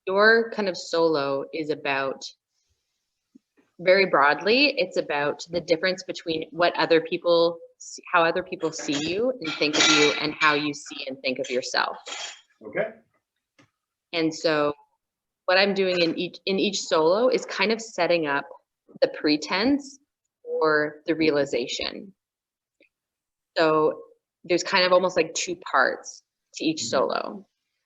Your kind of solo is about, very broadly, it's about the difference between how other people see you and think of you, and how you see and think of yourself. Okay. And so what I'm doing in each solo is kind of setting up the pretense or the realization. So there's kind of almost like two parts to each solo.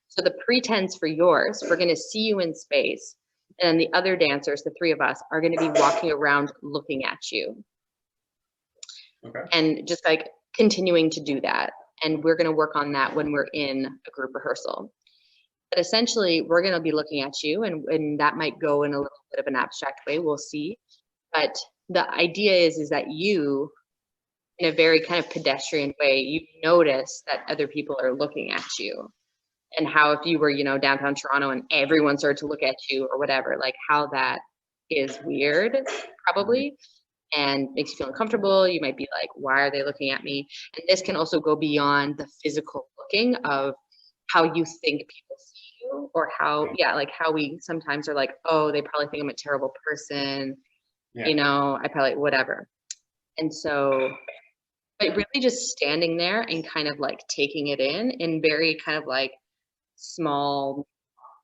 So the pretense for yours, we're going to see you in space, and then the other dancers, the three of us, are going to be walking around looking at you. Okay. And just like continuing to do that. And we're going to work on that when we're in a group rehearsal. But essentially, we're going to be looking at you, and that might go in a little bit of an abstract way. We'll see. But the idea is that you, in a very kind of pedestrian way, you notice that other people are looking at you. And how if you were, downtown Toronto and everyone started to look at you or whatever, like how that is weird, probably, and makes you feel uncomfortable. You might be like, why are they looking at me? And this can also go beyond the physical looking of how you think people see you, or like how we sometimes are like, oh, they probably think I'm a terrible person, I probably whatever. And so, but really just standing there and kind of like taking it in very kind of like small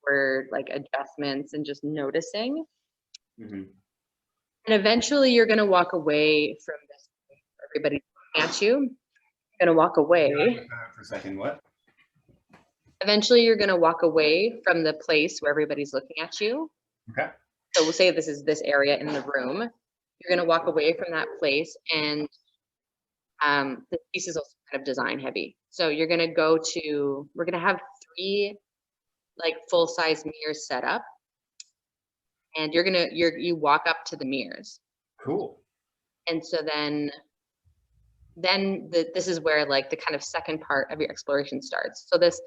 word like adjustments, and just noticing. Mm-hmm. And eventually you're going to walk away from this. Everybody's looking at you. You're going to walk away. For a second, what? Eventually you're going to walk away from the place where everybody's looking at you. Okay. So we'll say this is this area in the room. You're going to walk away from that place, and the piece is also kind of design heavy. So you're going to we're going to have 3 like full-size mirrors set up, and you walk up to the mirrors. Cool. And so then this is where like the kind of second part of your exploration starts. So this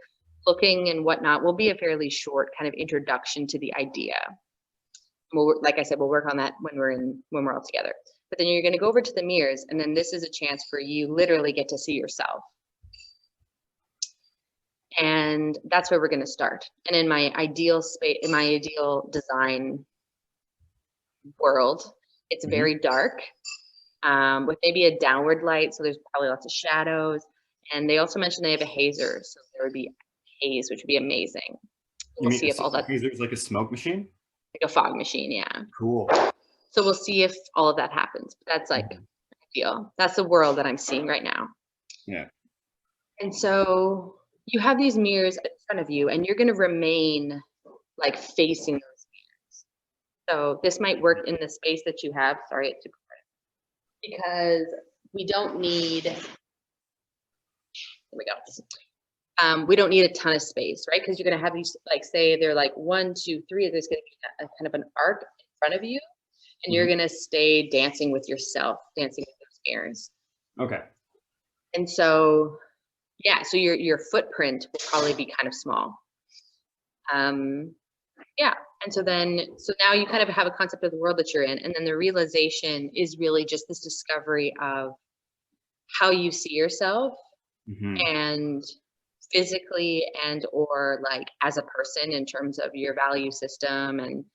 looking and whatnot will be a fairly short kind of introduction to the idea. Like I said, we'll work on that when we're all together. But then you're going to go over to the mirrors, and then this is a chance for you literally get to see yourself. And that's where we're going to start. And in my ideal space, in my ideal design world, it's very dark, with maybe a downward light. So there's probably lots of shadows. And they also mentioned they have a hazer. So there would be haze, which would be amazing. We'll see if all that hazer's like a smoke machine? Like a fog machine, yeah. Cool. So we'll see if all of that happens. But that's like ideal. That's the world that I'm seeing right now. Yeah. And so you have these mirrors in front of you, and you're going to remain like facing those mirrors. So this might work in the space that you have. Sorry, it's super bright. Because we don't need, here we go. We don't need a ton of space, right? Because you're going to have these, like, say they're like 1, 2, 3. There's going to be a kind of an arc in front of you, and you're going to stay dancing with yourself, dancing with those mirrors. Okay. And so, yeah, so your footprint will probably be kind of small. Yeah, and so now you kind of have a concept of the world that you're in, and then the realization is really just this discovery of how you see yourself, and physically and or like as a person in terms of your value system and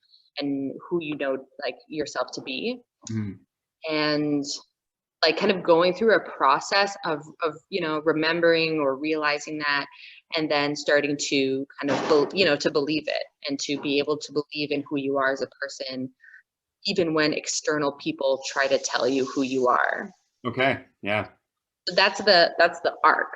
who like yourself to be. And like kind of going through a process of remembering or realizing that, and then starting to kind of to believe it, and to be able to believe in who you are as a person, even when external people try to tell you who you are. Okay. Yeah. So that's the arc.